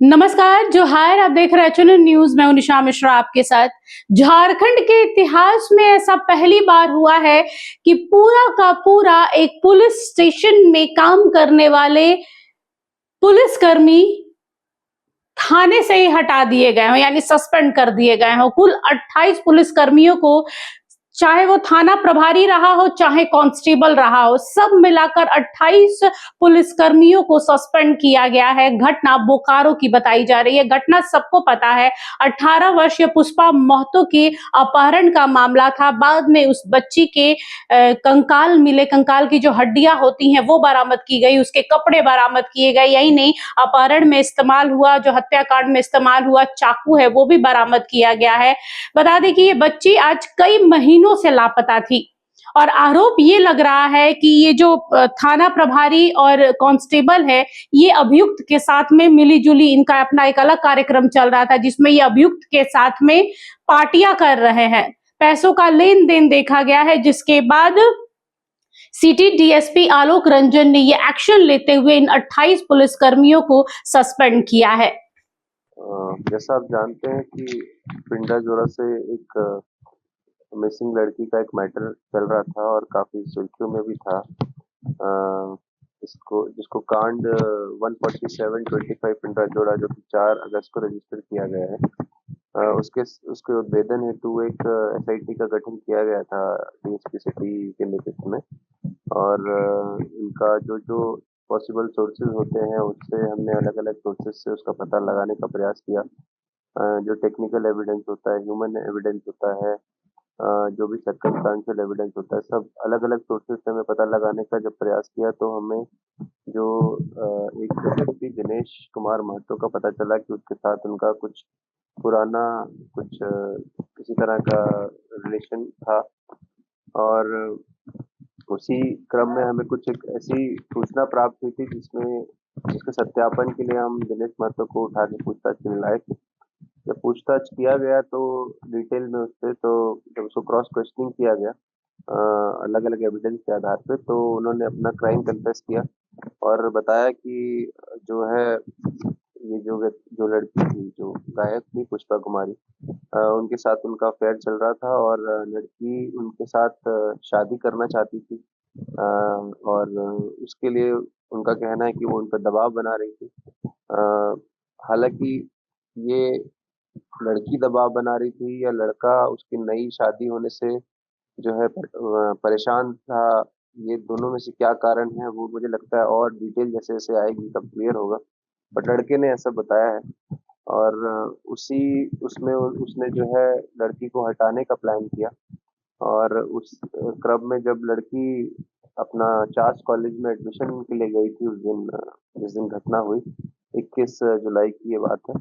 नमस्कार, जोहार। आप देख रहे हैं चुनन न्यूज। मैं हूं निशा मिश्रा आपके साथ। झारखंड के इतिहास में ऐसा पहली बार हुआ है कि पूरा का पूरा एक पुलिस स्टेशन में काम करने वाले पुलिसकर्मी थाने से ही हटा दिए गए हो, यानी सस्पेंड कर दिए गए हो। कुल 28 पुलिसकर्मियों को, चाहे वो थाना प्रभारी रहा हो चाहे कांस्टेबल रहा हो, सब मिलाकर 28 पुलिसकर्मियों को सस्पेंड किया गया है। घटना बोकारो की बताई जा रही है। घटना सबको पता है, 18 वर्षीय पुष्पा महतो के अपहरण का मामला था। बाद में उस बच्ची के कंकाल मिले, कंकाल की जो हड्डियां होती हैं वो बरामद की गई, उसके कपड़े बरामद किए गए। यही नहीं, अपहरण में इस्तेमाल हुआ, जो हत्याकांड में इस्तेमाल हुआ चाकू है वो भी बरामद किया गया है। बता दें कि ये बच्ची आज कई महीनों से लापता थी और आरोप ये लग रहा है कि ये जो थाना प्रभारी और कांस्टेबल है, ये अभियुक्त के साथ में मिली-जुली इनका अपना एक अलग कार्यक्रम चल रहा था, जिसमें ये अभियुक्त के साथ में पार्टियां कर रहे हैं। पैसों का लेन देन देखा गया है, जिसके बाद सिटी डीएसपी आलोक रंजन ने ये एक्शन लेते हुए इन 28 पुलिसकर्मियों को सस्पेंड किया है। जैसा आप जानते हैं कि पिंडा जोरा से एक मिसिंग लड़की का एक मैटर चल रहा था और काफी सुर्खियों में भी था। जिसको कांड 147/25 पिंडा जोरा, जो कि 4 अगस्त को रजिस्टर किया गया है, उसके उद्भेदन हेतु एक एसआईटी का गठन किया गया था डीएसपी सिटी के नेतृत्व में। और इनका जो पॉसिबल सोर्सेज होते हैं उससे हमने अलग अलग सोर्सेज से उसका पता लगाने का प्रयास किया। जो टेक्निकल एविडेंस होता है, ह्यूमन एविडेंस होता है, जो भी सर्कमस्टांशियल एविडेंस होता है, सब अलग अलग सोर्सेज से हमें पता लगाने का जब प्रयास किया तो हमें जो एक व्यक्ति दिनेश कुमार महतो का पता चला कि उसके साथ उनका कुछ पुराना किसी तरह का रिलेशन था। और उसी क्रम में हमें कुछ एक ऐसी सूचना प्राप्त हुई थी जिसके सत्यापन के लिए हम दिनेश महतो को उठा के पूछताछ के लिए लाए थे। जब पूछताछ किया गया तो डिटेल में उससे, तो जब उसको क्रॉस क्वेश्चनिंग किया गया अलग अलग एविडेंस के आधार पे, तो उन्होंने अपना क्राइम कन्फेस किया और बताया कि जो है ये जो लड़की थी, जो गायक थी पुष्पा कुमारी, उनके साथ उनका अफेयर चल रहा था और लड़की उनके साथ शादी करना चाहती थी। और उसके लिए उनका कहना है कि वो उन पर दबाव बना रही थी। हालांकि ये लड़की दबाव बना रही थी या लड़का उसकी नई शादी होने से जो है परेशान था, ये दोनों में से क्या कारण है वो मुझे लगता है और डिटेल जैसे जैसे आएगी तब क्लियर होगा। बट लड़के ने ऐसा बताया है और उसने जो है लड़की को हटाने का प्लान किया। और उस क्रम में जब लड़की अपना चार्ल्स कॉलेज में एडमिशन के लिए गई थी उस दिन, जिस दिन घटना हुई, 21 जुलाई की ये बात है,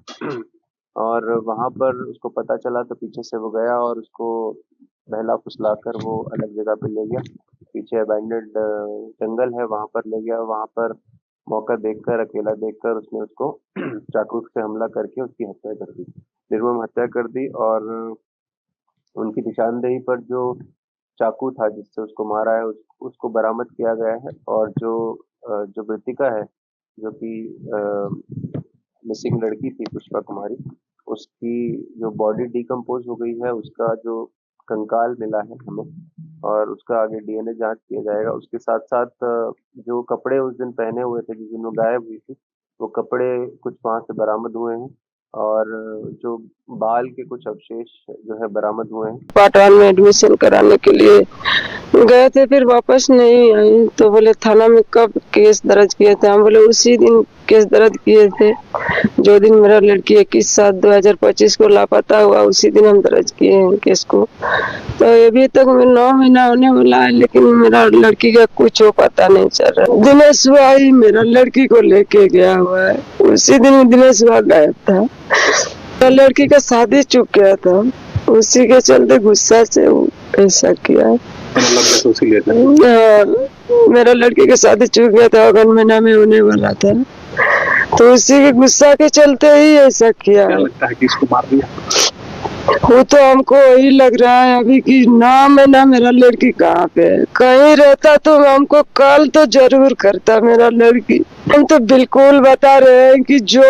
और वहाँ पर उसको पता चला तो पीछे से वो गया और उसको बहला फुसलाकर वो अलग जगह पे ले गया। पीछे अबैंडन्ड जंगल है, वहाँ पर ले गया। वहाँ पर मौका देखकर, अकेला देखकर उसने उसको चाकू से हमला करके उसकी हत्या कर दी, निर्मम हत्या कर दी। और उनकी निशानदेही पर जो चाकू था जिससे उसको मारा है उसको बरामद किया गया है। और जो मृतिका है, जो कि मिसिंग लड़की थी पुष्पा कुमारी, उसकी जो बॉडी डिकम्पोज हो गई है, उसका जो कंकाल मिला है हमें और उसका आगे डीएनए जांच किया जाएगा। उसके साथ साथ जो कपड़े उस दिन पहने हुए थे जिस दिन वो गायब हुई थी, वो कपड़े कुछ वहाँ से बरामद हुए हैं और जो बाल के कुछ अवशेष जो है बरामद हुए हैं। पार्ट 1 में एडमिशन कराने के लिए गए थे, फिर वापस नहीं आई तो बोले थाना में कब केस दर्ज किए थे। हम बोले उसी दिन केस दर्ज किए थे जो दिन मेरा लड़की 21/7/2025 को लापता हुआ, उसी दिन हम दर्ज किए हैं केस को। तो अभी तक 9 महीना होने वाला है, लेकिन मेरा लड़की का कुछ हो पता नहीं चल रहा। दिनेश हुआ ही मेरा लड़की को लेके गया हुआ है, उसी दिन दिनेश हुआ गायब था। तो लड़की का शादी चूक गया था, उसी के चलते गुस्सा से ऐसा किया है। मेरा लड़की का शादी चूक गया था, अगन महीना में होने वाला था, तो उसी के गुस्सा के चलते ही ऐसा किया। क्या लगता है कि इसको मार दिया? वो तो हमको वही लग रहा है अभी कि नाम है ना मेरा लड़की कहाँ पे है। कहीं रहता तो हमको कल तो जरूर करता मेरा लड़की। हम तो बिल्कुल बता रहे हैं कि जो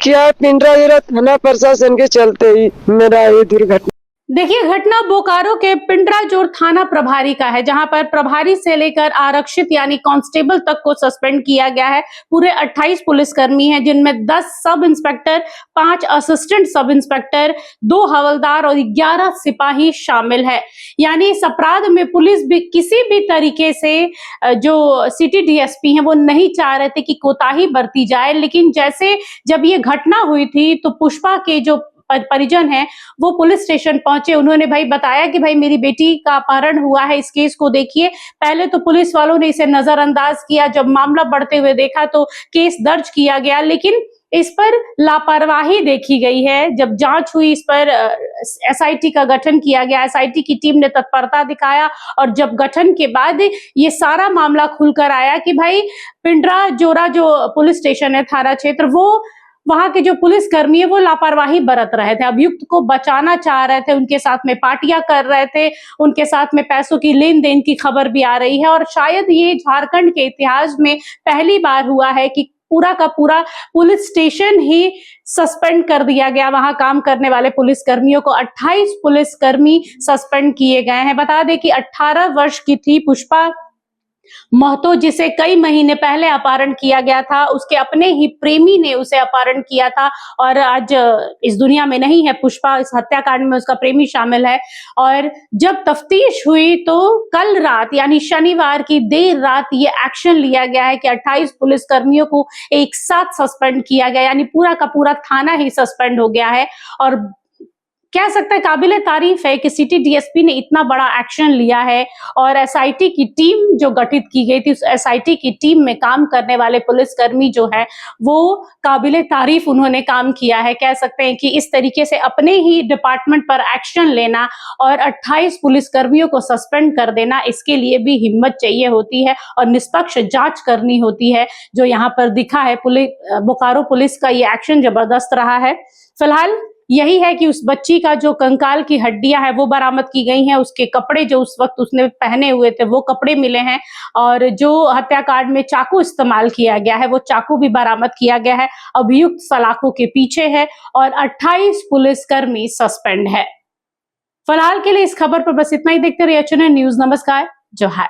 क्या पिंडरा थाना प्रशासन के चलते ही मेरा ये दुर्घटना। देखिए, घटना बोकारो के पिंडराजोर थाना प्रभारी का है, जहां पर प्रभारी से लेकर आरक्षित यानी कांस्टेबल तक को सस्पेंड किया गया है। पूरे 28 पुलिसकर्मी हैं, जिनमें 10 sub inspector, 5 assistant sub inspector, 2 हवलदार और 11 सिपाही शामिल है। यानी इस अपराध में पुलिस भी किसी भी तरीके से जो सिटी डीएसपी हैं वो नहीं चाह रहे थे कि कोताही बरती जाए, लेकिन जैसे जब ये घटना हुई थी तो पुष्पा के जो परिजन हैं वो पुलिस स्टेशन पहुंचे। उन्होंने भाई बताया कि भाई मेरी बेटी का अपहरण हुआ है, इस केस को देखिए। पहले तो पुलिस वालों ने इसे नजरअंदाज किया, जब मामला बढ़ते हुए देखा तो केस दर्ज किया गया, लेकिन इस पर लापरवाही देखी गई है। जब जांच हुई, इस पर एसआईटी का गठन किया गया, एसआईटी की टीम ने तत्परता दिखाया और जब गठन के बाद ये सारा मामला खुलकर आया कि भाई पिंडराजोरा जो पुलिस स्टेशन है, थाना क्षेत्र, वो वहां के जो पुलिस कर्मी है वो लापरवाही बरत रहे थे, अभियुक्त को बचाना चाह रहे थे, उनके साथ में पार्टियां कर रहे थे, उनके साथ में पैसों की लेन देन की खबर भी आ रही है। और शायद ये झारखंड के इतिहास में पहली बार हुआ है कि पूरा का पूरा पुलिस स्टेशन ही सस्पेंड कर दिया गया। वहां काम करने वाले पुलिस कर्मियों को 28 पुलिसकर्मी सस्पेंड किए गए हैं। बता दें कि 18 वर्ष की थी पुष्पा महतो, जिसे कई महीने पहले अपहरण किया गया था। उसके अपने ही प्रेमी ने उसे अपहरण किया था और आज इस दुनिया में नहीं है पुष्पा। इस हत्याकांड में उसका प्रेमी शामिल है। और जब तफ्तीश हुई तो कल रात यानी शनिवार की देर रात ये एक्शन लिया गया है कि 28 पुलिसकर्मियों को एक साथ सस्पेंड किया गया, यानी पूरा का पूरा थाना ही सस्पेंड हो गया है। और कह सकते हैं काबिले तारीफ है कि सिटी डीएसपी ने इतना बड़ा एक्शन लिया है और एसआईटी की टीम जो गठित की गई थी, उस एसआईटी की टीम में काम करने वाले पुलिसकर्मी जो है वो काबिले तारीफ उन्होंने काम किया है। कह सकते हैं कि इस तरीके से अपने ही डिपार्टमेंट पर एक्शन लेना और 28 पुलिसकर्मियों को सस्पेंड कर देना, इसके लिए भी हिम्मत चाहिए होती है और निष्पक्ष जांच करनी होती है। जो यहाँ पर दिखा है बोकारो पुलिस का ये एक्शन जबरदस्त रहा है। फिलहाल यही है कि उस बच्ची का जो कंकाल की हड्डियां हैं वो बरामद की गई हैं, उसके कपड़े जो उस वक्त उसने पहने हुए थे वो कपड़े मिले हैं और जो हत्याकांड में चाकू इस्तेमाल किया गया है वो चाकू भी बरामद किया गया है। अभियुक्त सलाखों के पीछे है और 28 पुलिसकर्मी सस्पेंड है। फिलहाल के लिए इस खबर पर बस इतना ही। देखते रहिए एचएनएन न्यूज़। नमस्कार, जोहार।